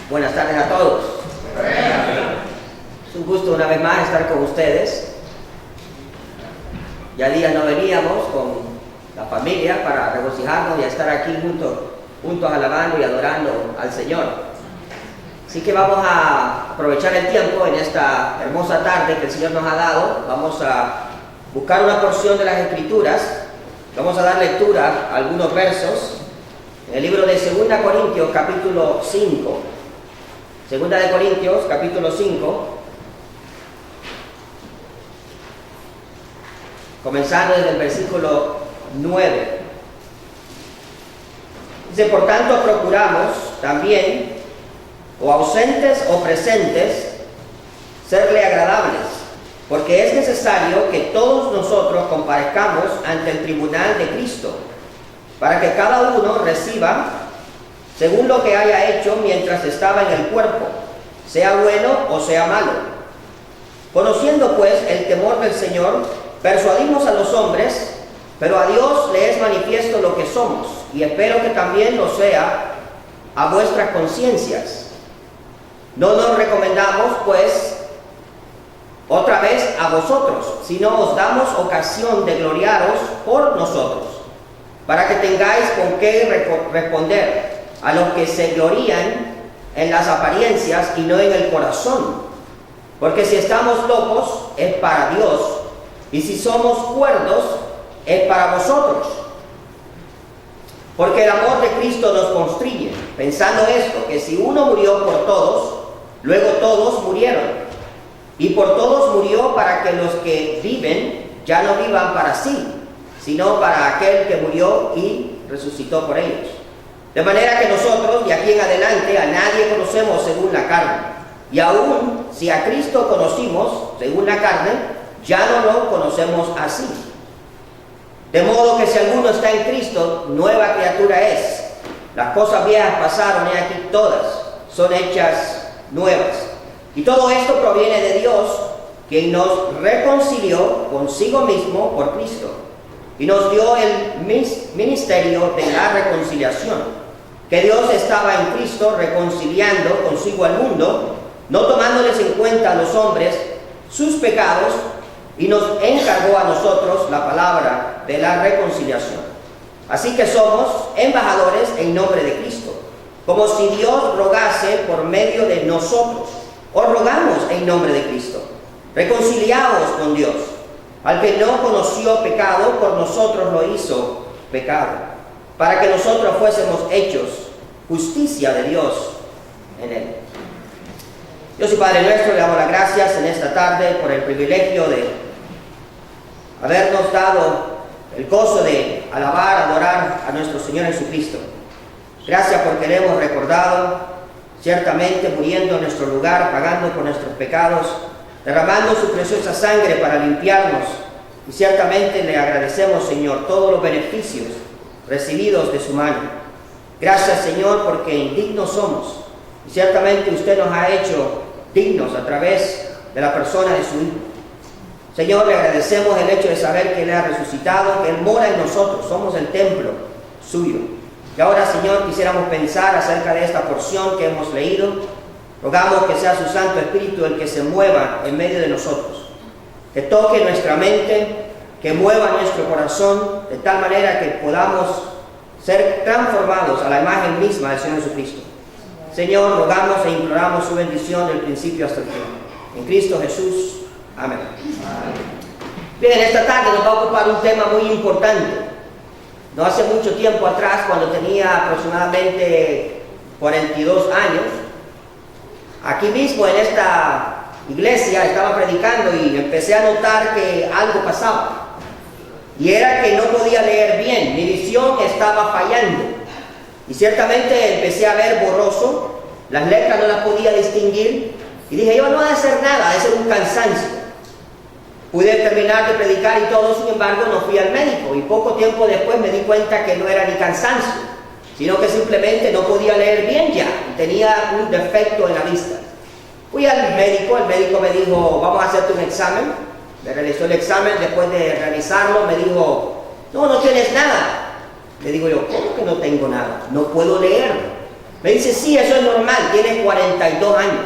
Buenas tardes a todos. Es un gusto una vez más estar con ustedes. Ya días no veníamos con la familia para regocijarnos y estar aquí juntos alabando y adorando al Señor. Así que vamos a aprovechar el tiempo en esta hermosa tarde que el Señor nos ha dado. Vamos a buscar una porción de las Escrituras. Vamos a dar lectura a algunos versos en el libro de 2 Corintios capítulo 5. 2 Corintios capítulo 5, comenzando desde el versículo 9. Dice: por tanto procuramos también, o ausentes o presentes, serle agradables, porque es necesario que todos nosotros comparezcamos ante el tribunal de Cristo, para que cada uno reciba según lo que haya hecho mientras estaba en el cuerpo, sea bueno o sea malo. Conociendo pues el temor del Señor, persuadimos a los hombres, pero a Dios le es manifiesto lo que somos, y espero que también lo sea a vuestras conciencias. No nos recomendamos pues otra vez a vosotros, sino os damos ocasión de gloriaros por nosotros, para que tengáis con qué responder a los que se glorían en las apariencias y no en el corazón. Porque si estamos locos, es para Dios, y si somos cuerdos, es para vosotros. Porque el amor de Cristo nos constriñe, pensando esto, que si uno murió por todos, luego todos murieron. Y por todos murió para que los que viven ya no vivan para sí, sino para aquel que murió y resucitó por ellos. De manera que nosotros, de aquí en adelante, a nadie conocemos según la carne. Y aún si a Cristo conocimos según la carne, ya no lo conocemos así. De modo que si alguno está en Cristo, nueva criatura es. Las cosas viejas pasaron y aquí todas son hechas nuevas. Y todo esto proviene de Dios, quien nos reconcilió consigo mismo por Cristo, y nos dio el ministerio de la reconciliación. Que Dios estaba en Cristo reconciliando consigo al mundo, no tomándoles en cuenta a los hombres sus pecados, y nos encargó a nosotros la palabra de la reconciliación. Así que somos embajadores en nombre de Cristo, como si Dios rogase por medio de nosotros. Os rogamos en nombre de Cristo, reconciliaos con Dios. Al que no conoció pecado, por nosotros lo hizo pecado, para que nosotros fuésemos hechos justicia de Dios en él. Dios y Padre nuestro, le damos las gracias en esta tarde por el privilegio de habernos dado el gozo de alabar, adorar a nuestro Señor Jesucristo. Gracias porque le hemos recordado, ciertamente muriendo en nuestro lugar, pagando por nuestros pecados, derramando su preciosa sangre para limpiarnos, y ciertamente le agradecemos, Señor, todos los beneficios recibidos de su mano. Gracias, Señor, porque indignos somos, y ciertamente usted nos ha hecho dignos a través de la persona de su Hijo. Señor, le agradecemos el hecho de saber que Él ha resucitado, que Él mora en nosotros, somos el templo suyo. Y ahora, Señor, quisiéramos pensar acerca de esta porción que hemos leído. Rogamos que sea su Santo Espíritu el que se mueva en medio de nosotros, que toque nuestra mente, que mueva nuestro corazón, de tal manera que podamos ser transformados a la imagen misma del Señor Jesucristo. Señor, rogamos e imploramos su bendición del principio hasta el fin. En Cristo Jesús. Amén. Bien, esta tarde nos va a ocupar un tema muy importante. No hace mucho tiempo atrás, cuando tenía aproximadamente 42 años, aquí mismo en esta iglesia estaba predicando y empecé a notar que algo pasaba. Y era que no podía leer bien, mi visión estaba fallando. Y ciertamente empecé a ver borroso, las letras no las podía distinguir. Y dije, yo no voy a hacer nada, ese es un cansancio. Pude terminar de predicar y todo, sin embargo no fui al médico. Y poco tiempo después me di cuenta que no era ni cansancio, sino que simplemente no podía leer bien ya. Tenía un defecto en la vista. Fui al médico, el médico me dijo, vamos a hacerte un examen. Me realizó el examen, después de realizarlo me dijo, no tienes nada. Le digo yo, ¿cómo que no tengo nada? No puedo leer. Me dice, sí, eso es normal, tiene 42 años.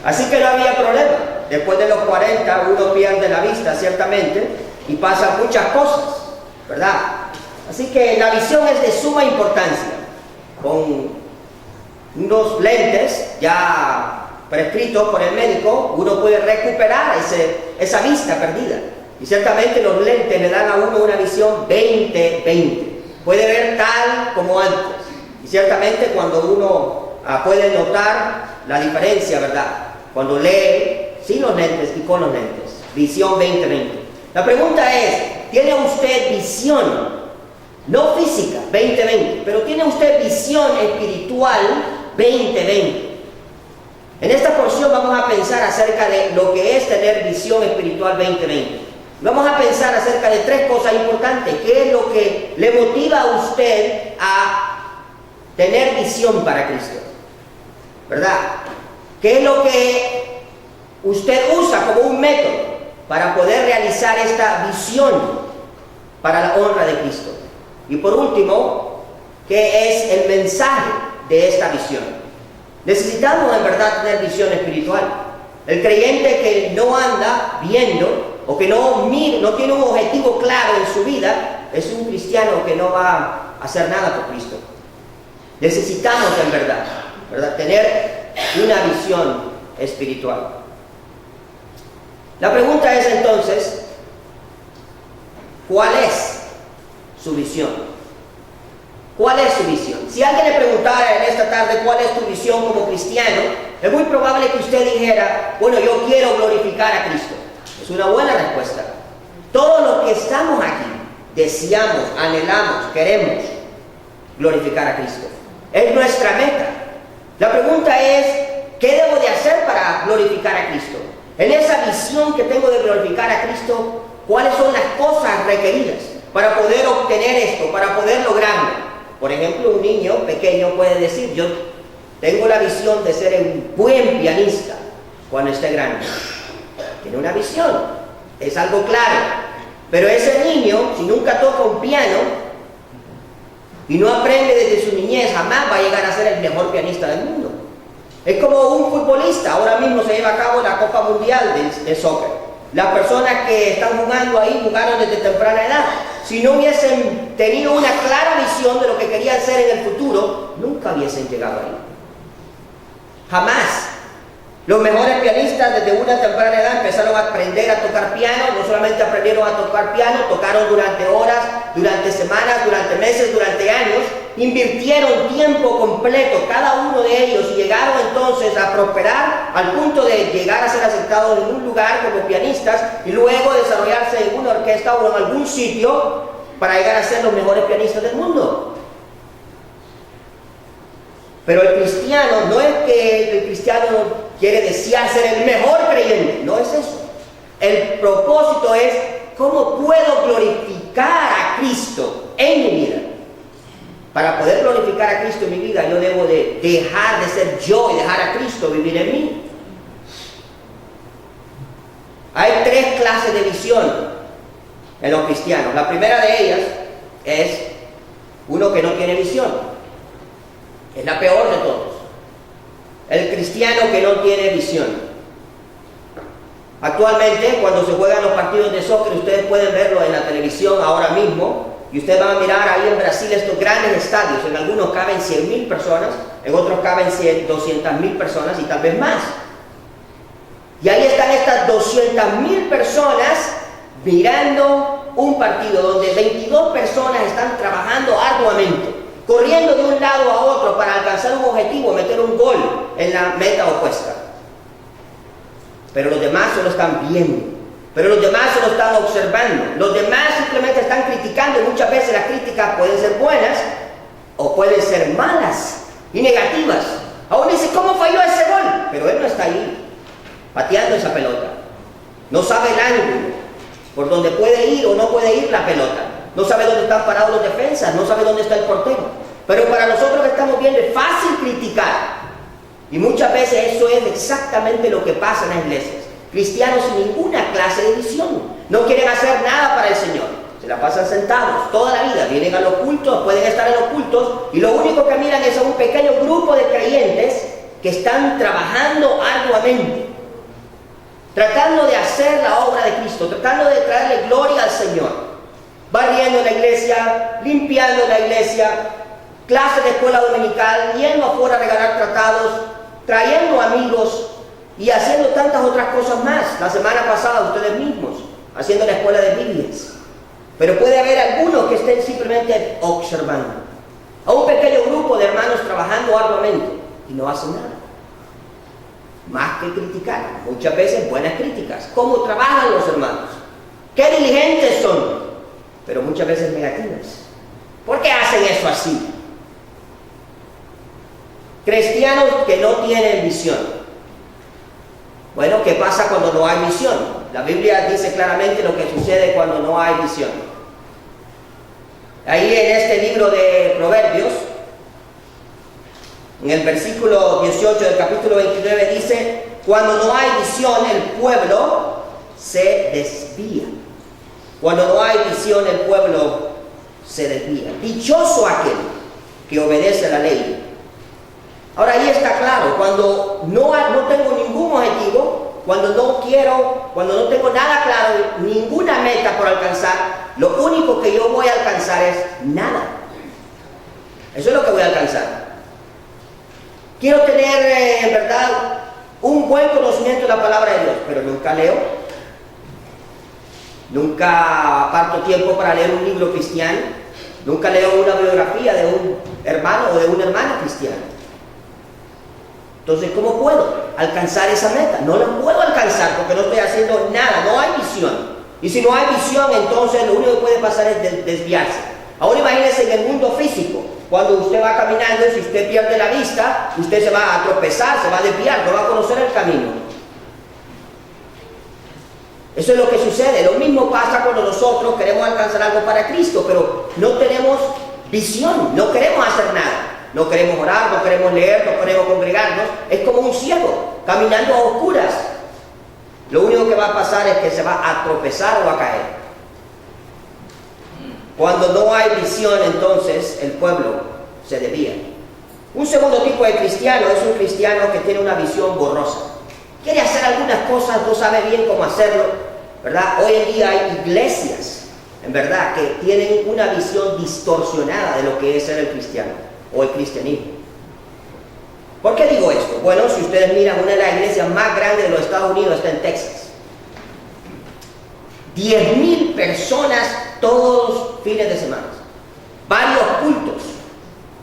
Así que no había problema. Después de los 40 uno pierde la vista, ciertamente, y pasan muchas cosas, ¿verdad? Así que la visión es de suma importancia. Con unos lentes ya prescritos por el médico, uno puede recuperar esa vista perdida. Y ciertamente los lentes le dan a uno una visión 20/20. Puede ver tal como antes. Y ciertamente cuando uno puede notar la diferencia, ¿verdad? Cuando lee sin los lentes y con los lentes. Visión 20/20. La pregunta es, ¿tiene usted visión? No física, 20/20, pero ¿tiene usted visión espiritual 20/20? En esta porción vamos a pensar acerca de lo que es tener visión espiritual 20/20. Vamos a pensar acerca de tres cosas importantes. ¿Qué es lo que le motiva a usted a tener visión para Cristo? ¿Verdad? ¿Qué es lo que usted usa como un método para poder realizar esta visión para la honra de Cristo? Y por último, ¿qué es el mensaje de esta visión? Necesitamos en verdad tener visión espiritual. El creyente que no anda viendo o que no tiene un objetivo claro en su vida es un cristiano que no va a hacer nada por Cristo. Necesitamos en verdad, tener una visión espiritual. La pregunta es entonces, ¿cuál es su visión? ¿Cuál es su visión? Si alguien le preguntara en esta tarde cuál es tu visión como cristiano, es muy probable que usted dijera, bueno, yo quiero glorificar a Cristo. Es una buena respuesta. Todos los que estamos aquí deseamos, anhelamos, queremos glorificar a Cristo. Es nuestra meta. La pregunta es, ¿qué debo de hacer para glorificar a Cristo? En esa visión que tengo de glorificar a Cristo, ¿cuáles son las cosas requeridas para poder obtener esto, para poder lograrlo? Por ejemplo, un niño pequeño puede decir, yo tengo la visión de ser un buen pianista cuando esté grande. Tiene una visión, es algo claro. Pero ese niño, si nunca toca un piano y no aprende desde su niñez, jamás va a llegar a ser el mejor pianista del mundo. Es como un futbolista. Ahora mismo se lleva a cabo la Copa Mundial de soccer. Las personas que están jugando ahí jugaron desde temprana edad. Si no hubiesen tenido una clara visión de lo que querían ser en el futuro, nunca hubiesen llegado ahí. Jamás. Los mejores pianistas desde una temprana edad empezaron a aprender a tocar piano. No solamente aprendieron a tocar piano, tocaron durante horas, durante semanas, durante meses, durante años. Invirtieron tiempo completo cada uno de ellos y llegaron entonces a prosperar al punto de llegar a ser aceptados en un lugar como pianistas y luego desarrollarse en una orquesta o en algún sitio para llegar a ser los mejores pianistas del mundo. Pero el cristiano no es que el cristiano quiere desear ser el mejor creyente, no es eso. El propósito es cómo puedo glorificar a Cristo en mi vida. Para poder glorificar a Cristo en mi vida, yo debo de dejar de ser yo y dejar a Cristo vivir en mí. Hay tres clases de visión en los cristianos. La primera de ellas es uno que no tiene visión. Es la peor de todos. El cristiano que no tiene visión. Actualmente, cuando se juegan los partidos de soccer, ustedes pueden verlo en la televisión ahora mismo. Y ustedes van a mirar ahí en Brasil estos grandes estadios. En algunos caben 100,000 personas, en otros caben 200,000 personas y tal vez más. Y ahí están estas 200,000 personas mirando un partido donde 22 personas están trabajando arduamente, corriendo de un lado a otro para alcanzar un objetivo, meter un gol en la meta opuesta. Pero los demás solo están viendo. Pero los demás solo están observando. Los demás simplemente están criticando y muchas veces las críticas pueden ser buenas o pueden ser malas y negativas. Aún dice, ¿cómo falló ese gol? Pero él no está ahí pateando esa pelota. No sabe el ángulo por donde puede ir o no puede ir la pelota. No sabe dónde están parados los defensas, no sabe dónde está el portero. Pero para nosotros que estamos viendo es fácil criticar. Y muchas veces eso es exactamente lo que pasa en las iglesias. Cristianos sin ninguna clase de visión. No quieren hacer nada para el Señor. se la pasan sentados toda la vida, vienen a los cultos, pueden estar en los cultos y lo único que miran es a un pequeño grupo de creyentes que están trabajando arduamente, tratando de hacer la obra de Cristo, tratando de traerle gloria al Señor, barriendo la iglesia, limpiando la iglesia, clases de escuela dominical, yendo afuera a regalar tratados, trayendo amigos y haciendo tantas otras cosas más. La semana pasada ustedes mismos, haciendo la escuela de Biblias. Pero puede haber algunos que estén simplemente observando a un pequeño grupo de hermanos trabajando arduamente y no hacen nada más que criticar, muchas veces buenas críticas. ¿Cómo trabajan los hermanos? ¿Qué diligentes son? Pero muchas veces negativas. ¿Por qué hacen eso así? Cristianos que no tienen visión. Bueno, ¿qué pasa cuando no hay visión? La Biblia dice claramente lo que sucede cuando no hay visión. Ahí en este libro de Proverbios, en el versículo 18 del capítulo 29 dice: cuando no hay visión el pueblo se desvía. Cuando no hay visión el pueblo se desvía. Dichoso aquel que obedece la ley. Ahora ahí está claro, cuando no tengo ningún objetivo, cuando no tengo nada claro, ninguna meta por alcanzar, lo único que yo voy a alcanzar es nada. Eso es lo que voy a alcanzar. Quiero tener, en verdad, un buen conocimiento de la palabra de Dios, pero nunca leo. Nunca aparto tiempo para leer un libro cristiano. Nunca leo una biografía de un hermano o de una hermana cristiana. Entonces, ¿cómo puedo alcanzar esa meta? No la puedo alcanzar porque no estoy haciendo nada, no hay visión. Y si no hay visión, entonces lo único que puede pasar es desviarse. Ahora imagínense en el mundo físico, cuando usted va caminando y si usted pierde la vista, usted se va a tropezar, se va a desviar, no va a conocer el camino. Eso es lo que sucede. Lo mismo pasa cuando nosotros queremos alcanzar algo para Cristo, pero no tenemos visión, no queremos hacer nada. No queremos orar, no queremos leer, no queremos congregarnos. Es como un ciego caminando a oscuras. Lo único que va a pasar es que se va a tropezar o a caer. Cuando no hay visión, entonces el pueblo se desvía. Un segundo tipo de cristiano es un cristiano que tiene una visión borrosa. Quiere hacer algunas cosas, no sabe bien cómo hacerlo, ¿verdad? Hoy en día hay iglesias, en verdad, que tienen una visión distorsionada de lo que es ser el cristiano o el cristianismo. ¿Por qué digo esto? Bueno, si ustedes miran, una de las iglesias más grandes de los Estados Unidos está en Texas. 10,000 personas todos los fines de semana. Varios cultos.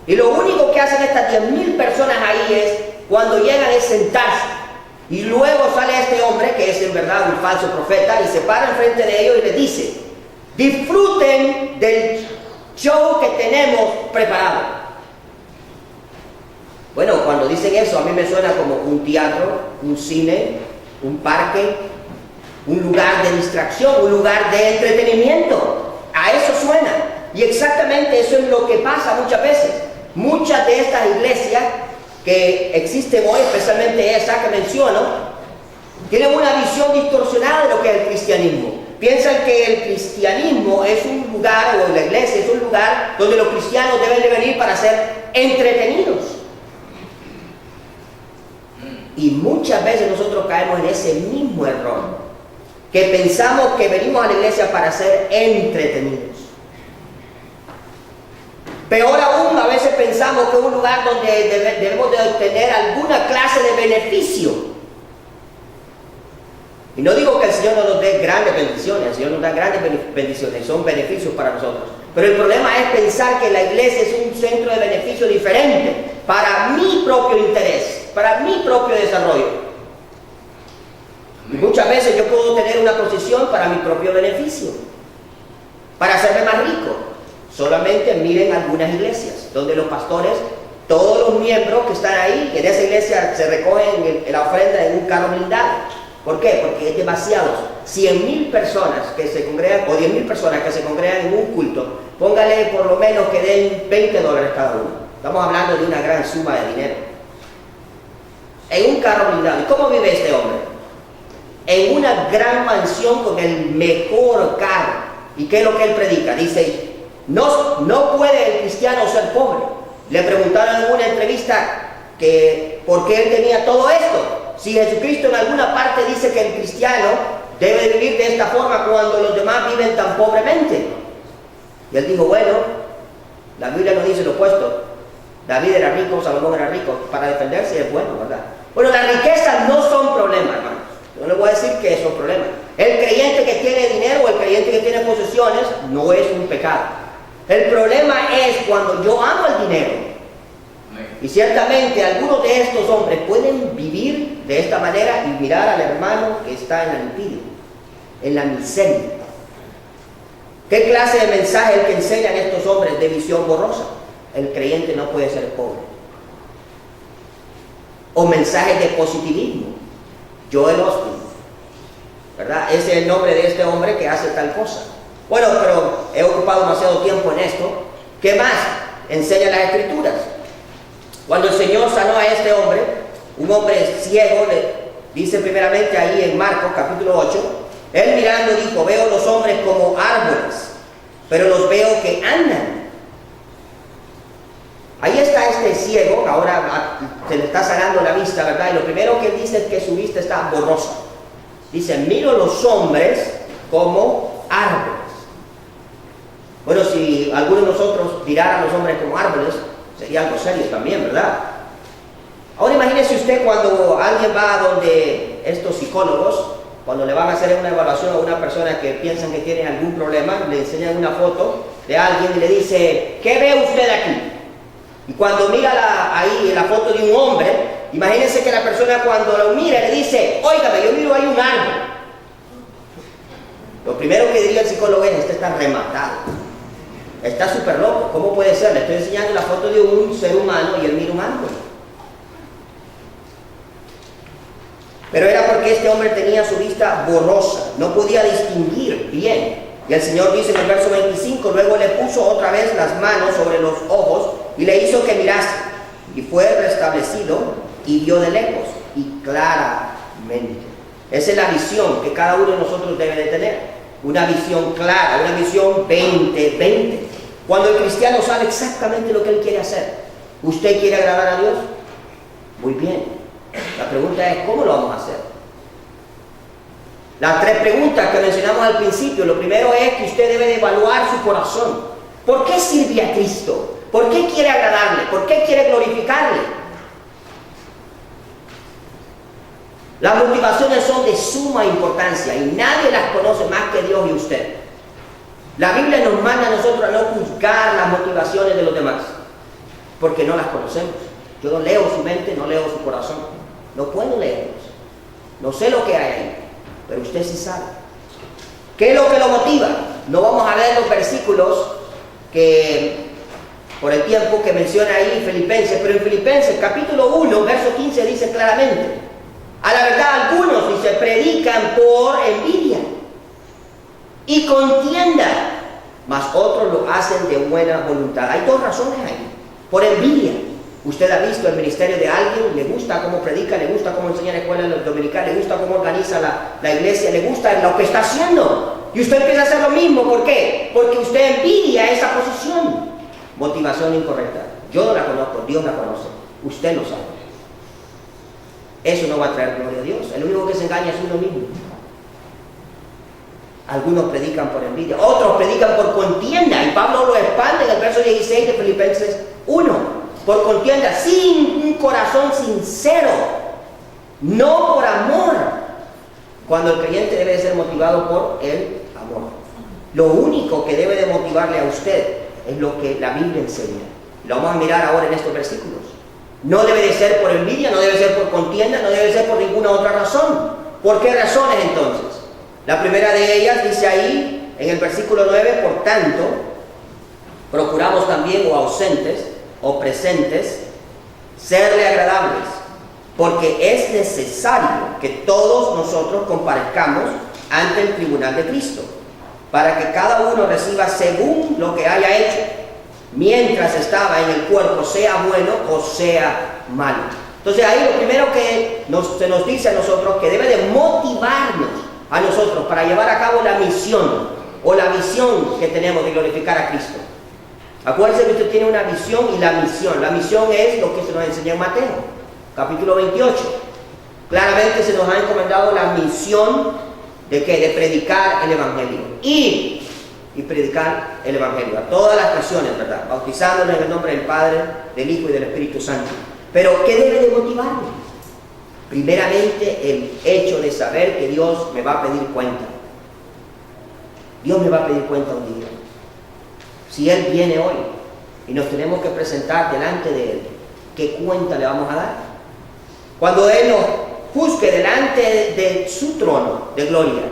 Y lo único que hacen estas 10,000 personas ahí es, cuando llegan, es sentarse. Y luego sale este hombre, que es en verdad un falso profeta, y se para enfrente de ellos y les dice: disfruten del show que tenemos preparado. Bueno, cuando dicen eso, a mí me suena como un teatro, un cine, un parque, un lugar de distracción, un lugar de entretenimiento. A eso suena. Y exactamente eso es lo que pasa muchas veces. Muchas de estas iglesias que existen hoy, especialmente esa que menciono, tienen una visión distorsionada de lo que es el cristianismo. Piensan que el cristianismo es un lugar, o la iglesia es un lugar donde los cristianos deben de venir para ser entretenidos. Y muchas veces nosotros caemos en ese mismo error, que pensamos que venimos a la iglesia para ser entretenidos. Peor aún, a veces pensamos que es un lugar donde debemos de obtener alguna clase de beneficio. Y no digo que el Señor no nos dé grandes bendiciones, el Señor nos da grandes bendiciones, son beneficios para nosotros. Pero el problema es pensar que la iglesia es un centro de beneficio diferente para mi propio interés, para mi propio desarrollo. Y muchas veces yo puedo tener una posición para mi propio beneficio, para hacerme más rico. Solamente miren algunas iglesias donde los pastores, todos los miembros que están ahí, en esa iglesia se recogen la ofrenda en un carro blindado. ¿Por qué? Porque es demasiados. 100,000 personas que se congregan, o 10,000 personas que se congregan en un culto, póngale por lo menos que den $20 cada uno. Estamos hablando de una gran suma de dinero. En un carro blindado. ¿Y cómo vive este hombre? En una gran mansión con el mejor carro. ¿Y qué es lo que él predica? Dice, no puede el cristiano ser pobre. Le preguntaron en una entrevista que por qué él tenía todo esto. Si Jesucristo en alguna parte dice que el cristiano debe vivir de esta forma cuando los demás viven tan pobremente. Y él dijo, bueno, la Biblia nos dice lo opuesto. David era rico, Salomón era rico. Para defenderse es bueno, ¿verdad? Bueno, las riquezas no son problemas, hermanos. Yo no le voy a decir que son problemas. El creyente que tiene dinero o el creyente que tiene posesiones no es un pecado. El problema es cuando yo amo el dinero. Y ciertamente algunos de estos hombres pueden vivir de esta manera y mirar al hermano que está en la envidia, en la miseria. ¿Qué clase de mensaje el que enseñan estos hombres de visión borrosa? El creyente no puede ser pobre. O mensajes de positivismo. Joel Osteen, ¿verdad? Ese es el nombre de este hombre que hace tal cosa. Bueno, pero he ocupado demasiado tiempo en esto. ¿Qué más? Enseña las escrituras. Cuando el Señor sanó a este hombre, un hombre ciego, le dice primeramente ahí en Marcos capítulo 8, él mirando dijo, veo los hombres como árboles, pero los veo que andan. Ahí está este ciego, ahora se le está sanando la vista, ¿verdad? Y lo primero que él dice es que su vista está borrosa. Dice, miro los hombres como árboles. Bueno, si alguno de nosotros mirara a los hombres como árboles, sería algo serio también, ¿verdad? Ahora imagínese usted cuando alguien va a donde estos psicólogos, cuando le van a hacer una evaluación a una persona que piensan que tiene algún problema, le enseñan una foto de alguien y le dice, ¿qué ve usted aquí? Y cuando mira ahí la foto de un hombre, imagínense que la persona cuando lo mira le dice, óigame, yo miro ahí un árbol. Lo primero que diría el psicólogo es, este está rematado. Está súper loco. ¿Cómo puede ser? Le estoy enseñando la foto de un ser humano y él mira un árbol. Pero era porque este hombre tenía su vista borrosa, no podía distinguir bien. Y el Señor dice en el verso 25, luego le puso otra vez las manos sobre los ojos y le hizo que mirase. Y fue restablecido y vio de lejos y claramente. Esa es la visión que cada uno de nosotros debe de tener. Una visión clara, una visión 20-20. Cuando el cristiano sabe exactamente lo que él quiere hacer. ¿Usted quiere agradar a Dios? Muy bien. La pregunta es, ¿cómo lo vamos a hacer? Las tres preguntas que mencionamos al principio. Lo primero es que usted debe de evaluar su corazón. ¿Por qué sirve a Cristo? ¿Por qué quiere agradarle? ¿Por qué quiere glorificarle? Las motivaciones son de suma importancia y nadie las conoce más que Dios y usted. La Biblia nos manda a nosotros a no juzgar las motivaciones de los demás, porque no las conocemos. Yo no leo su mente, no leo su corazón. No puedo leerlos. No sé lo que hay ahí, pero usted sí sabe. ¿Qué es lo que lo motiva? No vamos a leer los versículos que, por el tiempo que menciona ahí Filipenses, pero en Filipenses capítulo 1, verso 15 dice claramente, a la verdad algunos, dice, predican por envidia y contienda, mas otros lo hacen de buena voluntad. Hay dos razones ahí. Por envidia. Usted ha visto el ministerio de alguien, le gusta cómo predica, le gusta cómo enseña en la escuela dominical, le gusta cómo organiza la iglesia, le gusta lo que está haciendo. Y usted empieza a hacer lo mismo. ¿Por qué? Porque usted envidia esa posición. Motivación incorrecta. Yo no la conozco, Dios la conoce. Usted lo sabe. Eso no va a traer gloria a Dios. El único que se engaña es uno mismo. Algunos predican por envidia, otros predican por contienda. Y Pablo lo expande en el verso 16 de Filipenses 1. Por contienda, sin un corazón sincero, no por amor. Cuando el creyente debe de ser motivado por el amor. Lo único que debe de motivarle a usted es lo que la Biblia enseña. Lo vamos a mirar ahora en estos versículos. No debe de ser por envidia, no debe ser por contienda, no debe ser por ninguna otra razón. ¿Por qué razones entonces? La primera de ellas dice ahí en el versículo 9, por tanto, procuramos también o ausentes o presentes, serle agradables, porque es necesario que todos nosotros comparezcamos ante el tribunal de Cristo, para que cada uno reciba según lo que haya hecho, mientras estaba en el cuerpo, sea bueno o sea malo. Entonces ahí lo primero que se nos dice a nosotros, que debe de motivarnos a nosotros para llevar a cabo la misión, o la visión que tenemos de glorificar a Cristo. Acuérdense que usted tiene una visión y la misión. La misión es lo que se nos enseña en Mateo, capítulo 28. Claramente se nos ha encomendado la misión de que de predicar el Evangelio. Y predicar el Evangelio a todas las naciones, ¿verdad? Bautizándonos en el nombre del Padre, del Hijo y del Espíritu Santo. Pero ¿qué debe de motivarme? Primeramente, el hecho de saber que Dios me va a pedir cuenta. Dios me va a pedir cuenta un día. Si Él viene hoy y nos tenemos que presentar delante de Él, ¿qué cuenta le vamos a dar? Cuando Él nos juzgue delante de su trono de gloria,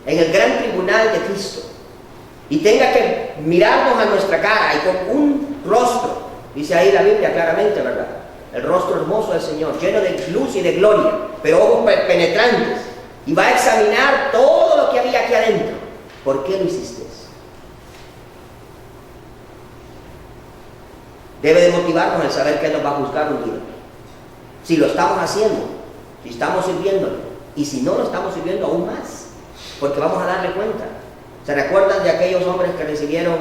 en el gran tribunal de Cristo, y tenga que mirarnos a nuestra cara y con un rostro, dice ahí la Biblia claramente, ¿verdad? El rostro hermoso del Señor, lleno de luz y de gloria, pero ojos penetrantes, y va a examinar todo lo que había aquí adentro. ¿Por qué lo hiciste? Debe de motivarnos el saber que Él nos va a juzgar un día. Si lo estamos haciendo, si estamos sirviéndole, y si no lo estamos sirviendo aún más, porque vamos a darle cuenta. ¿Se recuerdan de aquellos hombres que recibieron,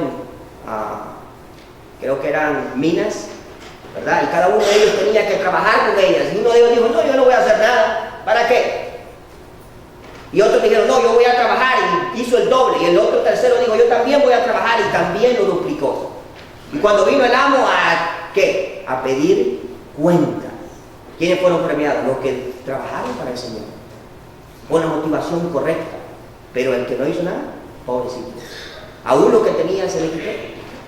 creo que eran minas, ¿verdad? Y cada uno de ellos tenía que trabajar con ellas. Y uno de ellos dijo, no, yo no voy a hacer nada. ¿Para qué? Y otros dijeron, no, yo voy a trabajar, y hizo el doble. Y el otro tercero dijo, yo también voy a trabajar, y también lo duplicó. Y cuando vino el amo ¿qué? A pedir cuenta. ¿Quiénes fueron premiados? Los que trabajaron para el Señor. Con la motivación correcta. Pero el que no hizo nada, pobrecito. Aún lo que tenía se le quitó.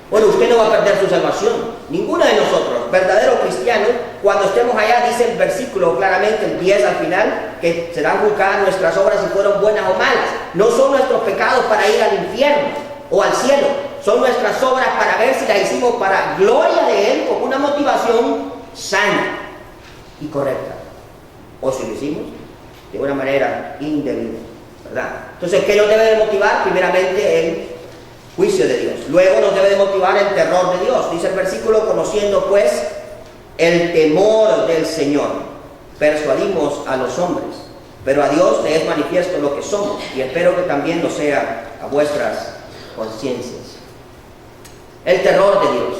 Bueno, usted no va a perder su salvación. Ninguno de nosotros, verdaderos cristianos, cuando estemos allá, dice el versículo claramente, el 10 al final, que serán juzgadas nuestras obras si fueron buenas o malas. No son nuestros pecados para ir al infierno o al cielo. Son nuestras obras para ver si las hicimos para gloria de Él, con una motivación sana y correcta. O si lo hicimos de una manera indebida, ¿verdad? Entonces, ¿qué nos debe de motivar? Primeramente, el juicio de Dios. Luego nos debe de motivar el terror de Dios. Dice el versículo, conociendo pues el temor del Señor, persuadimos a los hombres, pero a Dios le es manifiesto lo que somos, y espero que también lo sea a vuestras conciencias. El terror de Dios.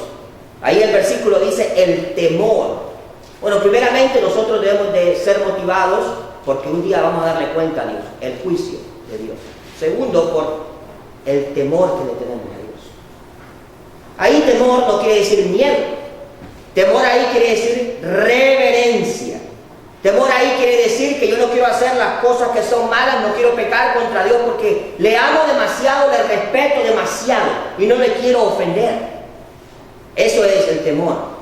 Ahí el versículo dice el temor. Bueno, primeramente nosotros debemos de ser motivados porque un día vamos a darle cuenta a Dios, el juicio de Dios. Segundo, por el temor que le tenemos a Dios. Ahí temor no quiere decir miedo. Temor ahí quiere decir reverencia. Temor ahí quiere decir que yo no quiero hacer las cosas que son malas, no quiero pecar contra Dios porque le amo demasiado, le respeto demasiado y no le quiero ofender. Eso es el temor.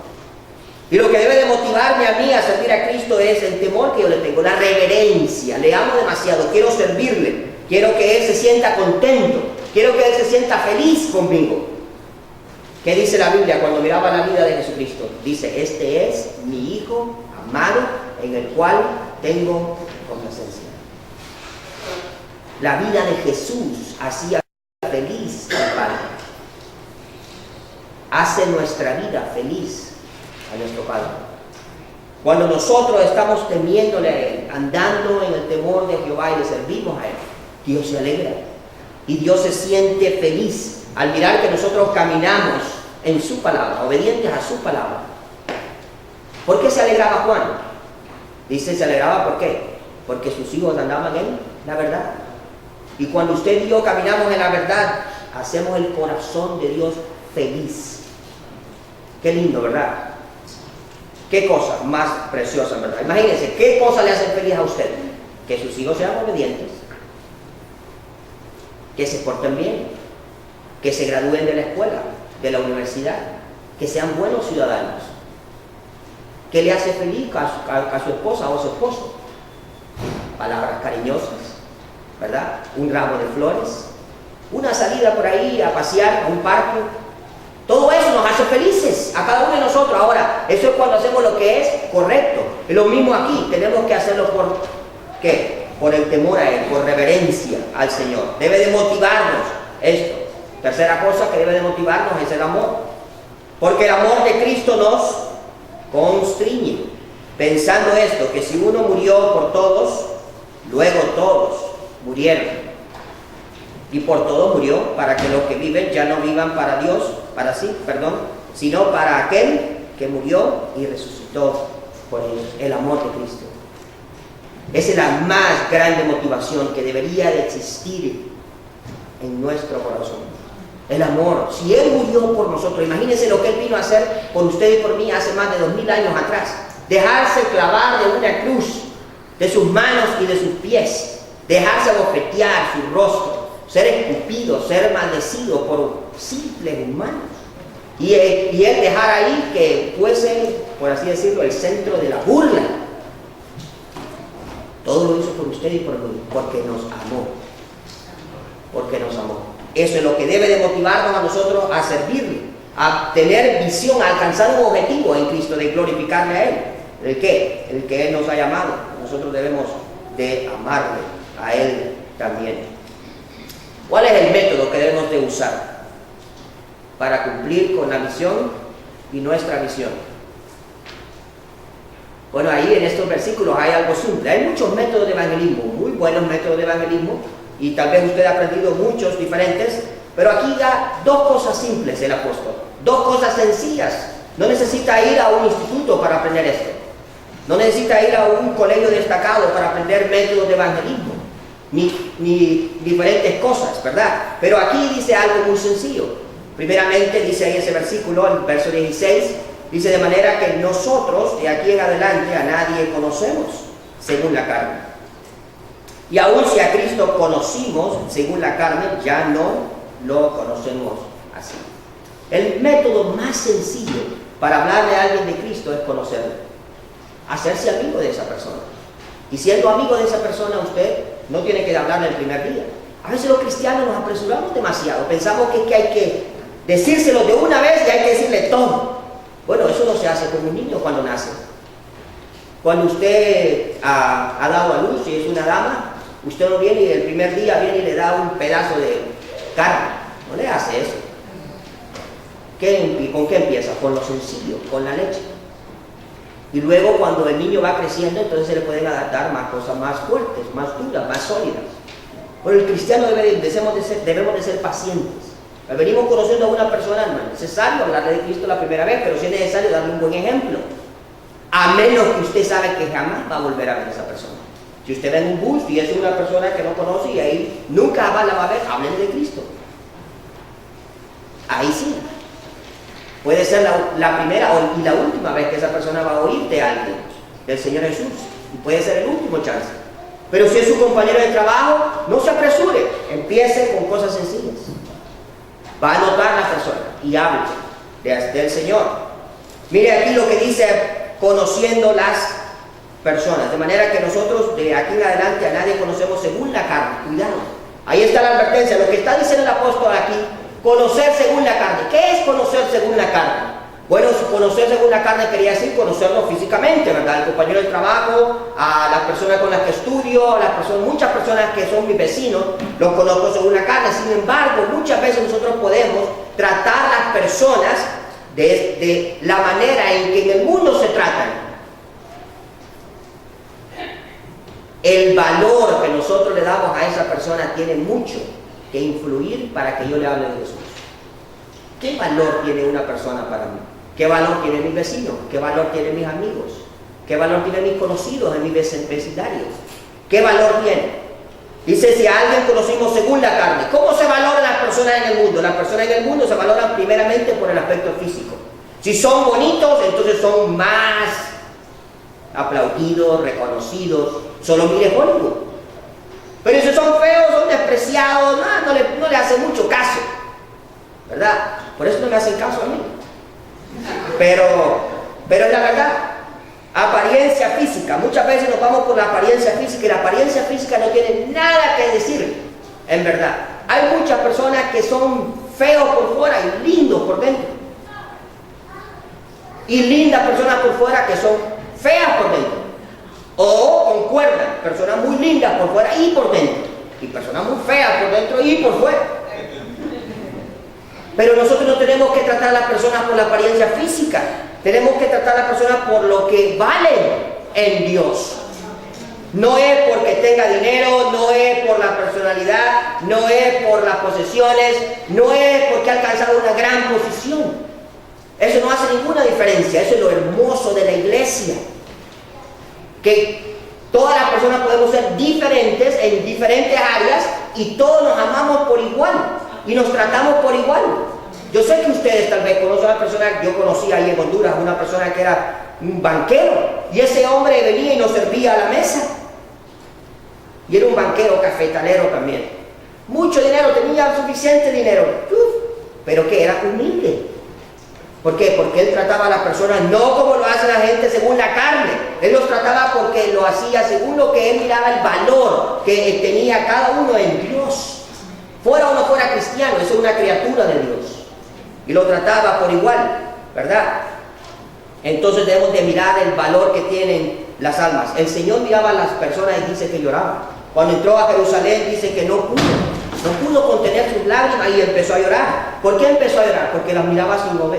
Y lo que debe de motivarme a mí a servir a Cristo es el temor que yo le tengo, la reverencia. Le amo demasiado, quiero servirle, quiero que Él se sienta contento, quiero que Él se sienta feliz conmigo. ¿Qué dice la Biblia cuando miraba la vida de Jesucristo? Dice, este es mi Hijo amado, en el cual tengo complacencia. La vida de Jesús hacía feliz al Padre. Hace nuestra vida feliz a nuestro Padre. Cuando nosotros estamos temiéndole a Él, andando en el temor de Jehová y le servimos a Él, Dios se alegra y Dios se siente feliz al mirar que nosotros caminamos en su palabra, obedientes a su palabra. ¿Por qué se alegraba Juan? Dice, se alegraba ¿por qué? Porque sus hijos andaban en la verdad. Y cuando usted y yo caminamos en la verdad, hacemos el corazón de Dios feliz. Qué lindo, ¿verdad? Qué cosa más preciosa, ¿verdad? Imagínense, ¿qué cosa le hace feliz a usted? Que sus hijos sean obedientes, que se porten bien, que se gradúen de la escuela, de la universidad, que sean buenos ciudadanos. ¿Qué le hace feliz a su esposa o a su esposo? Palabras cariñosas, ¿verdad? Un ramo de flores, una salida por ahí a pasear a un parque. Todo eso nos hace felices a cada uno de nosotros. Ahora, eso es cuando hacemos lo que es correcto. Es lo mismo aquí, tenemos que hacerlo por ¿qué? Por el temor a Él, por reverencia al Señor. Debe de motivarnos esto. Tercera cosa que debe de motivarnos es el amor. Porque el amor de Cristo nos constriñe, pensando esto, que si uno murió por todos, luego todos murieron. Y por todos murió, para que los que viven ya no vivan para Dios, para sí, perdón, sino para aquel que murió y resucitó por ellos, el amor de Cristo. Esa es la más grande motivación que debería de existir en nuestro corazón. El amor. Si Él murió por nosotros, imagínense lo que Él vino a hacer por usted y por mí hace más de 2000 años atrás. Dejarse clavar de una cruz, de sus manos y de sus pies. Dejarse abofetear su rostro, ser escupido, ser maldecido por simples humanos. Y Él dejar ahí que fuese, por así decirlo, el centro de la burla. Todo lo hizo por usted y por mí, porque nos amó. Porque nos amó. Eso es lo que debe de motivarnos a nosotros a servirle, a tener visión, a alcanzar un objetivo en Cristo, de glorificarle a Él. ¿El qué? El que Él nos ha llamado. Nosotros debemos de amarle a Él también. ¿Cuál es el método que debemos de usar para cumplir con la misión y nuestra visión? Bueno, ahí en estos versículos hay algo simple. Hay muchos métodos de evangelismo, muy buenos métodos de evangelismo, y tal vez usted ha aprendido muchos diferentes, pero aquí da dos cosas simples el apóstol, dos cosas sencillas. No necesita ir a un instituto para aprender esto, no necesita ir a un colegio destacado para aprender métodos de evangelismo, ni diferentes cosas, ¿verdad? Pero aquí dice algo muy sencillo. Primeramente dice ahí ese versículo, el verso 16, dice: de manera que nosotros de aquí en adelante a nadie conocemos según la carne. Y aun si a Cristo conocimos según la carne, ya no lo conocemos así. El método más sencillo para hablarle a alguien de Cristo es conocerlo, hacerse amigo de esa persona. Y siendo amigo de esa persona, usted no tiene que hablarle el primer día. A veces los cristianos nos apresuramos demasiado, pensamos que hay que decírselo de una vez y hay que decirle todo. Bueno, eso no se hace con un niño cuando nace. Cuando usted ha dado a luz y es una dama, usted no viene y el primer día viene y le da un pedazo de carne. No le hace eso. ¿Con qué empieza? Con lo sencillo, con la leche. Y luego cuando el niño va creciendo, entonces se le pueden adaptar más cosas más fuertes, más duras, más sólidas. Pero el cristiano debemos de ser pacientes. Venimos conociendo a una persona, no es necesario hablarle de Cristo la primera vez, pero sí es necesario darle un buen ejemplo. A menos que usted sabe que jamás va a volver a ver a esa persona. Si usted ve en un bus y es una persona que no conoce y ahí nunca la va a ver, háblenle de Cristo. Ahí sí. Puede ser la primera y la última vez que esa persona va a oír de alguien, del Señor Jesús. Y puede ser el último chance. Pero si es su compañero de trabajo, no se apresure. Empiece con cosas sencillas. Va a notar la persona y hable del Señor. Mire aquí lo que dice: conociendo las personas. De manera que nosotros de aquí en adelante a nadie conocemos según la carne. Cuidado. Ahí está la advertencia. Lo que está diciendo el apóstol aquí: conocer según la carne. ¿Qué es conocer según la carne? Bueno, conocer según la carne quería decir conocerlo físicamente, ¿verdad? El compañero de trabajo, a las personas con las que estudio, muchas personas que son mis vecinos, los conozco según la carne. Sin embargo, muchas veces nosotros podemos tratar a las personas de la manera en que en el mundo se tratan. El valor que nosotros le damos a esa persona tiene mucho que influir para que yo le hable de Jesús. ¿Qué valor tiene una persona para mí? ¿Qué valor tiene mis vecinos? ¿Qué valor tienen mis amigos? ¿Qué valor tienen mis conocidos en mi vecindario? ¿Qué valor tiene? Dice: si a alguien conocimos según la carne. ¿Cómo se valoran las personas en el mundo? Las personas en el mundo se valoran primeramente por el aspecto físico. Si son bonitos, entonces son más aplaudidos, reconocidos. Solo mire Hollywood. Pero si son feos, son despreciados, no le hacen mucho caso, ¿verdad? Por eso no me hacen caso a mí. Pero es la verdad. Apariencia física. Muchas veces nos vamos por la apariencia física y la apariencia física no tiene nada que decir, en verdad. Hay muchas personas que son feos por fuera y lindos por dentro. Y lindas personas por fuera que son feas por dentro. O concuerdan, personas muy lindas por fuera y por dentro. Y personas muy feas por dentro y por fuera. Pero nosotros no tenemos que tratar a las personas por la apariencia física. Tenemos que tratar a las personas por lo que valen en Dios. No es porque tenga dinero, no es por la personalidad, no es por las posesiones, no es porque ha alcanzado una gran posición. Eso no hace ninguna diferencia. Eso es lo hermoso de la iglesia. Que todas las personas podemos ser diferentes en diferentes áreas y todos nos amamos por igual y nos tratamos por igual. Yo sé que ustedes tal vez conocen a una persona que yo conocí ahí en Honduras, una persona que era un banquero, y ese hombre venía y nos servía a la mesa. Y era un banquero cafetalero también. Mucho dinero, tenía suficiente dinero, pero que era humilde. ¿Por qué? Porque él trataba a las personas no como lo hace la gente según la carne. Él los trataba porque lo hacía según lo que él miraba, el valor que tenía cada uno en Dios. Fuera o no fuera cristiano, eso es una criatura de Dios. Y lo trataba por igual, ¿verdad? Entonces debemos de mirar el valor que tienen las almas. El Señor miraba a las personas y dice que lloraba. Cuando entró a Jerusalén dice que no pudo contener sus lágrimas y empezó a llorar. ¿Por qué empezó a llorar? Porque las miraba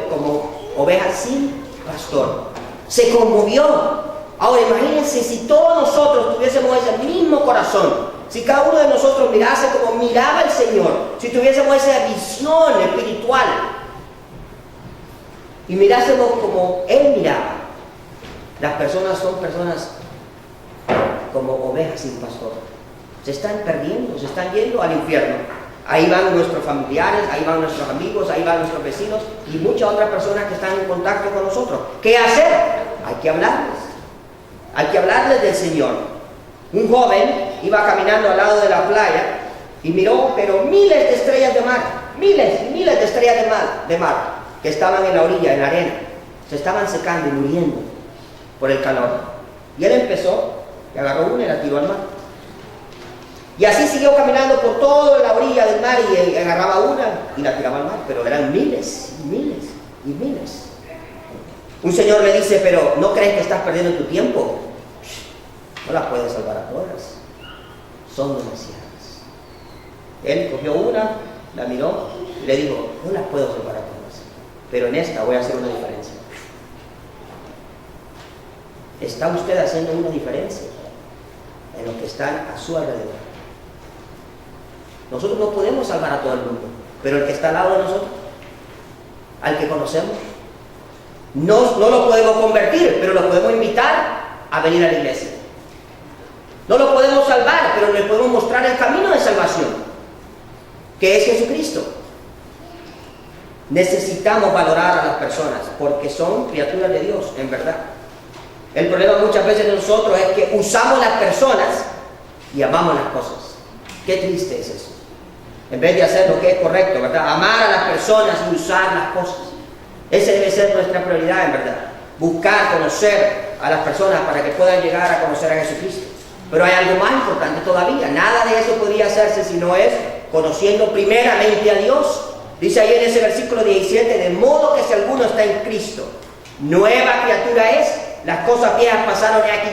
como ovejas sin pastor. Se conmovió. Ahora imagínense si todos nosotros tuviésemos ese mismo corazón, si cada uno de nosotros mirase como miraba el Señor, si tuviésemos esa visión espiritual y mirásemos como Él miraba. Las personas son personas como ovejas sin pastor. Se están perdiendo, se están yendo al infierno. Ahí van nuestros familiares, ahí van nuestros amigos, ahí van nuestros vecinos y muchas otras personas que están en contacto con nosotros. ¿Qué hacer? Hay que hablarles. Hay que hablarles del Señor. Un joven iba caminando al lado de la playa y miró, pero miles de estrellas de mar, miles y miles de estrellas de mar que estaban en la orilla, en la arena. Se estaban secando y muriendo por el calor. Y él empezó y agarró una y la tiró al mar. Y así siguió caminando por toda la orilla del mar y agarraba una y la tiraba al mar, pero eran miles y miles y miles. Un señor le dice, pero ¿no crees que estás perdiendo tu tiempo? No las puedes salvar a todas, son demasiadas. Él cogió una, la miró y le dijo, no las puedo salvar a todas, pero en esta voy a hacer una diferencia. ¿Está usted haciendo una diferencia en los que están a su alrededor? Nosotros no podemos salvar a todo el mundo, pero el que está al lado de nosotros, al que conocemos, no lo podemos convertir, pero lo podemos invitar a venir a la iglesia. No lo podemos salvar, pero le podemos mostrar el camino de salvación, que es Jesucristo. Necesitamos valorar a las personas porque son criaturas de Dios, en verdad. El problema muchas veces de nosotros es que usamos las personas y amamos las cosas. Qué triste es eso. En vez de hacer lo que es correcto, ¿verdad? Amar a las personas y usar las cosas. Esa debe ser nuestra prioridad, en verdad. Buscar, conocer a las personas para que puedan llegar a conocer a Jesucristo. Pero hay algo más importante todavía. Nada de eso podría hacerse si no es conociendo primeramente a Dios. Dice ahí en ese versículo 17, de modo que si alguno está en Cristo, nueva criatura es, las cosas viejas pasaron de aquí,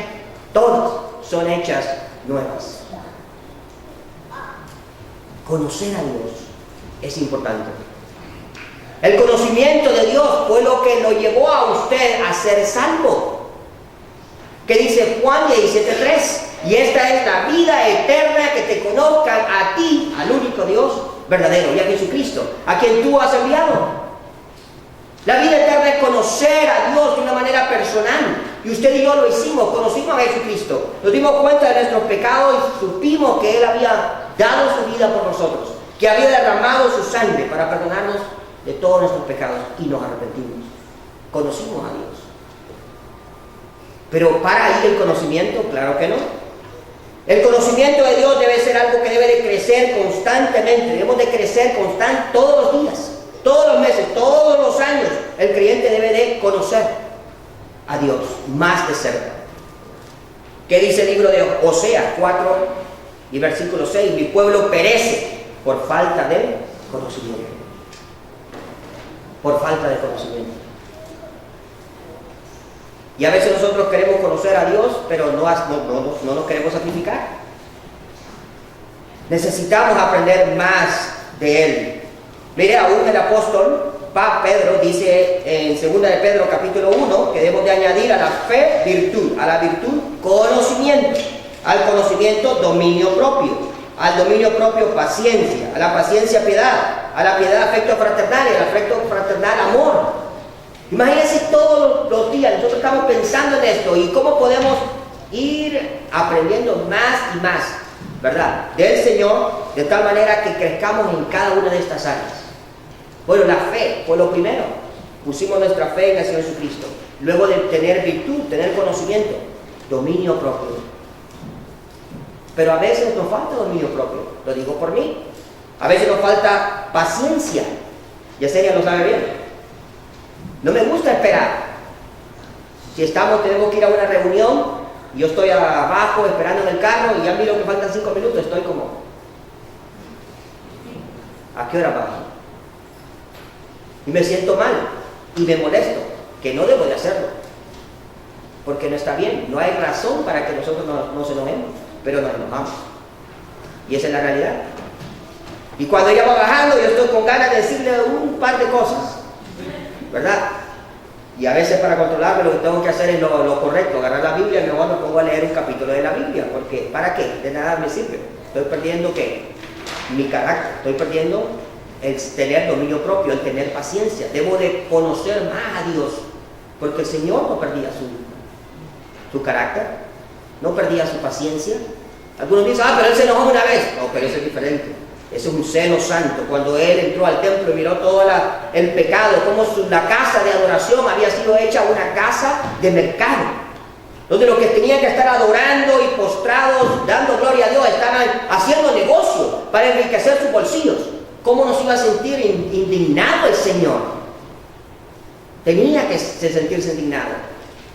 todas son hechas nuevas. Conocer a Dios es importante. El conocimiento de Dios fue lo que lo llevó a usted a ser salvo. ¿Qué dice Juan 17:3? Y esta es la vida eterna, que te conozcan a ti, al único Dios verdadero, y a Jesucristo, a quien tú has enviado. La vida eterna es conocer a Dios de una manera personal. Y usted y yo lo hicimos, conocimos a Jesucristo. Nos dimos cuenta de nuestros pecados y supimos que Él había dado su vida por nosotros, que había derramado su sangre para perdonarnos de todos nuestros pecados, y nos arrepentimos. Conocimos a Dios. Pero ¿para ahí el conocimiento? Claro que no. El conocimiento de Dios debe ser algo que debe de crecer constantemente. Debemos de crecer todos los días, todos los meses, todos los años. El creyente debe de conocer a Dios más de cerca. ¿Qué dice el libro de Oseas 4 y versículo 6? Mi pueblo perece por falta de conocimiento. Por falta de conocimiento. Y a veces nosotros queremos conocer a Dios, pero no nos queremos sacrificar. Necesitamos aprender más de Él. Mire, aún el apóstol Pedro dice en 2 de Pedro capítulo 1 que debemos de añadir a la fe virtud, a la virtud conocimiento, Al conocimiento, dominio propio. Al dominio propio, paciencia. A la paciencia, piedad. A la piedad, afecto fraternal. Y al afecto fraternal, amor. Imagínense todos los días, nosotros estamos pensando en esto y cómo podemos ir aprendiendo más y más, ¿verdad? Del Señor, de tal manera que crezcamos en cada una de estas áreas. Bueno, la fe fue lo primero. Pusimos nuestra fe en el Señor Jesucristo. Luego de tener virtud, tener conocimiento, dominio propio. Pero a veces nos falta dominio propio, lo digo por mí. A veces nos falta paciencia. Yesenia lo sabe bien. No me gusta esperar. Si tenemos que ir a una reunión, yo estoy abajo esperando en el carro y ya miro que faltan 5 minutos, estoy como, ¿a qué hora vamos? Y me siento mal y me molesto, que no debo de hacerlo, porque no está bien. No hay razón para que nosotros nos enojemos, pero nos enojamos. Y esa es la realidad. Y cuando ella va bajando, yo estoy con ganas de decirle un par de cosas, ¿verdad? Y a veces para controlarme lo que tengo que hacer es lo correcto, agarrar la Biblia y mejor me pongo a leer un capítulo de la Biblia, porque ¿para qué? De nada me sirve. Estoy perdiendo ¿qué? Mi carácter, estoy perdiendo el tener dominio propio, el tener paciencia. Debo de conocer más a Dios, porque el Señor no perdía su carácter, no perdía su paciencia. Algunos dicen, pero Él se enojó una vez. No, pero eso es diferente. Ese es un celo santo. Cuando Él entró al templo y miró todo el pecado, como la casa de adoración había sido hecha una casa de mercado, donde los que tenían que estar adorando y postrados, dando gloria a Dios, estaban haciendo negocio para enriquecer sus bolsillos. ¿Cómo nos iba a sentir indignado el Señor? Tenía que sentirse indignado.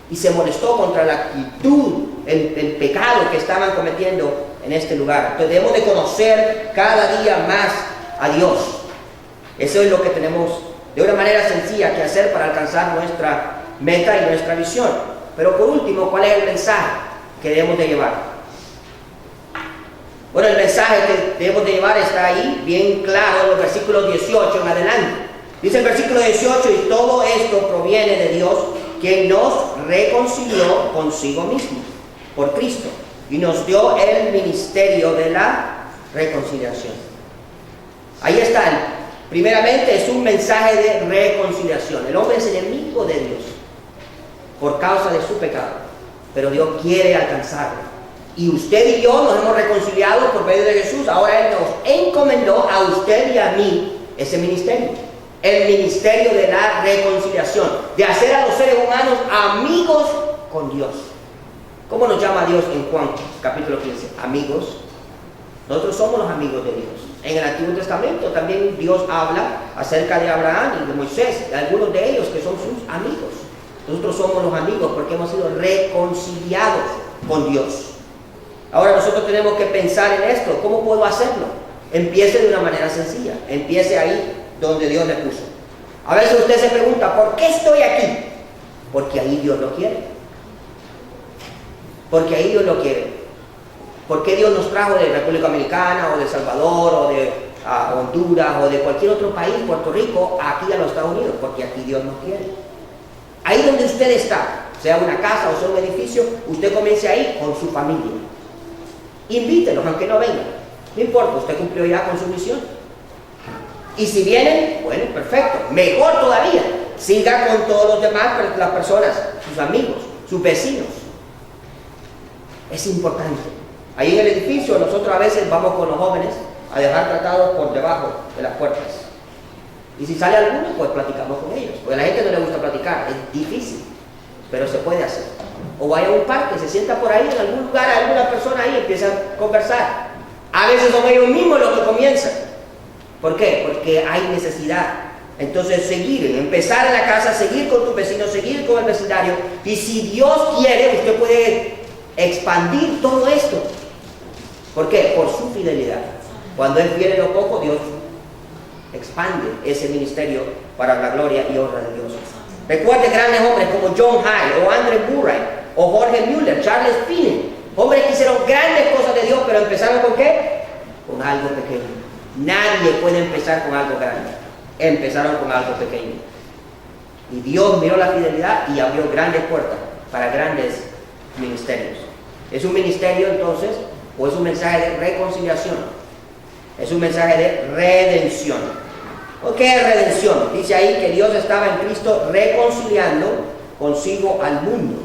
Y se molestó contra la actitud, el pecado que estaban cometiendo en este lugar. Entonces debemos de conocer cada día más a Dios. Eso es lo que tenemos de una manera sencilla que hacer para alcanzar nuestra meta y nuestra visión. Pero por último, ¿cuál es el mensaje que debemos de llevar? Bueno, el mensaje que debemos de llevar está ahí, bien claro en los versículos 18 en adelante. Dice el versículo 18, y todo esto proviene de Dios, quien nos reconcilió consigo mismo por Cristo y nos dio el ministerio de la reconciliación. Ahí está. Primeramente es un mensaje de reconciliación. El hombre es enemigo de Dios por causa de su pecado, pero Dios quiere alcanzarlo. Y usted y yo nos hemos reconciliado por medio de Jesús. Ahora Él nos encomendó a usted y a mí ese ministerio. El ministerio de la reconciliación, de hacer a los seres humanos amigos con Dios. ¿Cómo nos llama Dios en Juan capítulo 15? Amigos. Nosotros somos los amigos de Dios. En el Antiguo Testamento también Dios habla acerca de Abraham y de Moisés, de algunos de ellos que son sus amigos. Nosotros somos los amigos porque hemos sido reconciliados con Dios. Ahora nosotros tenemos que pensar en esto. ¿Cómo puedo hacerlo? Empiece de una manera sencilla. Empiece ahí donde Dios le puso. A veces usted se pregunta, ¿por qué estoy aquí? Porque ahí Dios lo quiere. Porque ahí Dios lo quiere. ¿Por qué Dios nos trajo de República Dominicana o de El Salvador o de Honduras o de cualquier otro país, Puerto Rico, aquí a los Estados Unidos? Porque aquí Dios nos quiere. Ahí donde usted está, sea una casa o sea un edificio, usted comience ahí con su familia. Invítelos aunque no vengan. No importa, usted cumplió ya con su misión. Y si vienen, bueno, perfecto. Mejor todavía, siga con todos los demás, las personas, sus amigos, sus vecinos. Es importante. Ahí en el edificio nosotros a veces vamos con los jóvenes a dejar tratados por debajo de las puertas. Y si sale alguno, pues platicamos con ellos. Porque a la gente no le gusta platicar, es difícil, pero se puede hacer. O vaya a un parque, se sienta por ahí en algún lugar, alguna persona ahí empieza a conversar. A veces son ellos mismos los que comienzan. ¿Por qué? Porque hay necesidad. Entonces seguir, empezar en la casa, seguir con tus vecinos, seguir con el vecindario. Y si Dios quiere, usted puede expandir todo esto. ¿Por qué? Por su fidelidad. Cuando Él quiere lo poco, Dios expande ese ministerio para la gloria y honra de Dios. Recuerde grandes hombres como John Hay, o Andrew Murray, o Jorge Mueller, Charles Finney, hombres que hicieron grandes cosas de Dios, pero empezaron ¿con qué? Con algo pequeño. Nadie puede empezar con algo grande. Empezaron con algo pequeño. Y Dios miró la fidelidad y abrió grandes puertas para grandes ministerios. ¿Es un ministerio entonces o es un mensaje de reconciliación? Es un mensaje de redención. ¿O qué es redención? Dice ahí que Dios estaba en Cristo reconciliando consigo al mundo,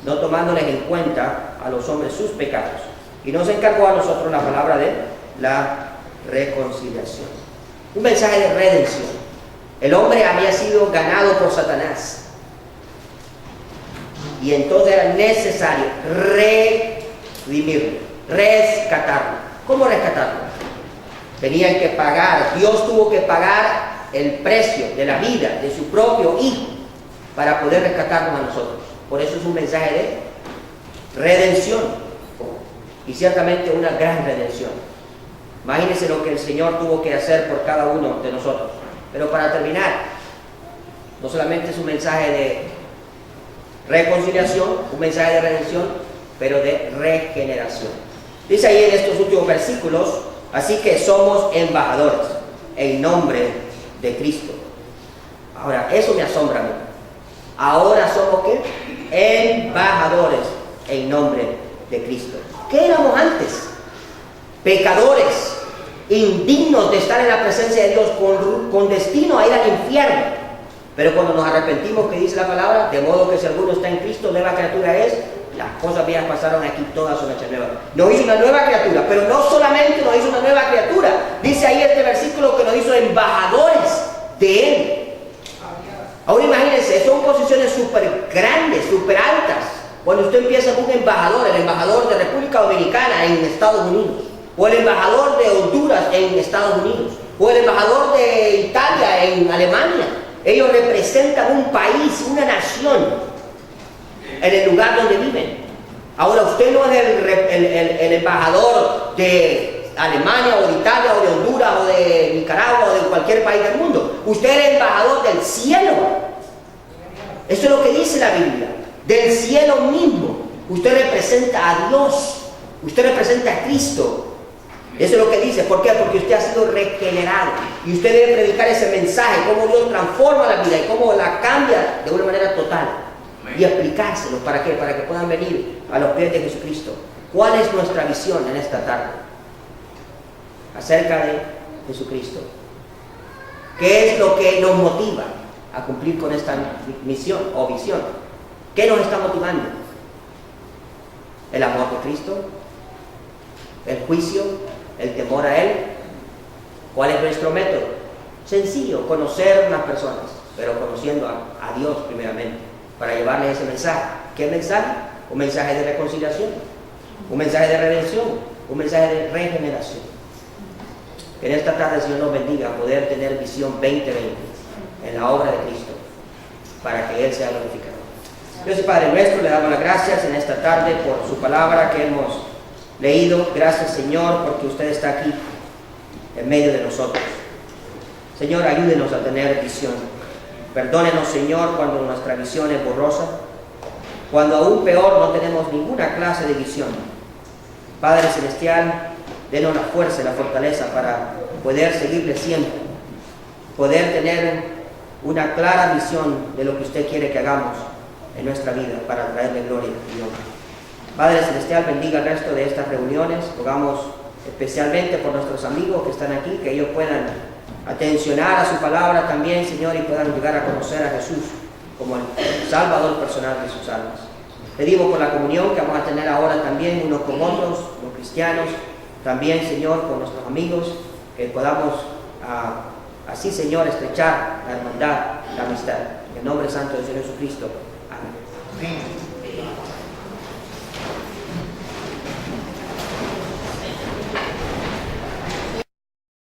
no tomándoles en cuenta a los hombres sus pecados. Y nos encargó a nosotros la palabra de la reconciliación. Un mensaje de redención. El hombre había sido ganado por Satanás. Y entonces era necesario redimirlo, rescatarlo. ¿Cómo rescatarlo? Tenían que pagar, Dios tuvo que pagar el precio de la vida de su propio Hijo para poder rescatarnos a nosotros. Por eso es un mensaje de redención. Y ciertamente una gran redención. Imagínense lo que el Señor tuvo que hacer por cada uno de nosotros. Pero para terminar, no solamente es un mensaje de reconciliación, un mensaje de redención, pero de regeneración. Dice ahí en estos últimos versículos, así que somos embajadores en nombre de Cristo. Ahora, eso me asombra a mí. Ahora somos ¿qué? Embajadores en nombre de Cristo. ¿Qué éramos antes? Pecadores, indignos de estar en la presencia de Dios, con destino a ir al infierno. Pero cuando nos arrepentimos, que dice la palabra, de modo que si alguno está en Cristo, nueva criatura es, las cosas viejas pasaron, aquí todas son hechas nuevas. Nos hizo una nueva criatura, pero no solamente nos hizo una nueva criatura, dice ahí este versículo que nos hizo embajadores de Él. Ahora imagínense, son posiciones súper grandes, súper altas. Cuando usted empieza con un embajador, el embajador de República Dominicana en Estados Unidos, o el embajador de Honduras en Estados Unidos, o el embajador de Italia en Alemania. Ellos representan un país, una nación, en el lugar donde viven. Ahora usted no es el embajador de Alemania, o de Italia, o de Honduras, o de Nicaragua, o de cualquier país del mundo. Usted es el embajador del cielo. Eso es lo que dice la Biblia. Del cielo mismo. Usted representa a Dios. Usted representa a Cristo. Eso es lo que dice. ¿Por qué? Porque usted ha sido regenerado. Y usted debe predicar ese mensaje, cómo Dios transforma la vida y cómo la cambia de una manera total. Y explicárselo. ¿Para qué? Para que puedan venir a los pies de Jesucristo. ¿Cuál es nuestra visión en esta tarde? Acerca de Jesucristo. ¿Qué es lo que nos motiva a cumplir con esta misión o visión? ¿Qué nos está motivando? ¿El amor de Cristo? ¿El juicio? ¿El temor a Él? ¿Cuál es nuestro método? Sencillo, conocer las personas, pero conociendo a Dios primeramente, para llevarles ese mensaje. ¿Qué mensaje? Un mensaje de reconciliación, un mensaje de redención, un mensaje de regeneración. Que en esta tarde el Señor nos bendiga a poder tener visión 2020 en la obra de Cristo, para que Él sea glorificado. Dios y Padre nuestro, le damos las gracias en esta tarde por su palabra que hemos leído. Gracias, Señor, porque usted está aquí en medio de nosotros. Señor, ayúdenos a tener visión. Perdónenos, Señor, cuando nuestra visión es borrosa, cuando aún peor no tenemos ninguna clase de visión. Padre Celestial, denos la fuerza y la fortaleza para poder seguirle siempre, poder tener una clara visión de lo que usted quiere que hagamos en nuestra vida para traerle gloria y honra. Padre Celestial, bendiga el resto de estas reuniones. Rogamos especialmente por nuestros amigos que están aquí, que ellos puedan atencionar a su palabra también, Señor, y puedan llegar a conocer a Jesús como el Salvador personal de sus almas. Pedimos por la comunión que vamos a tener ahora también unos con otros, los cristianos, también, Señor, con nuestros amigos, que podamos así, Señor, estrechar la hermandad, la amistad. En el nombre santo del Señor Jesucristo. Amén.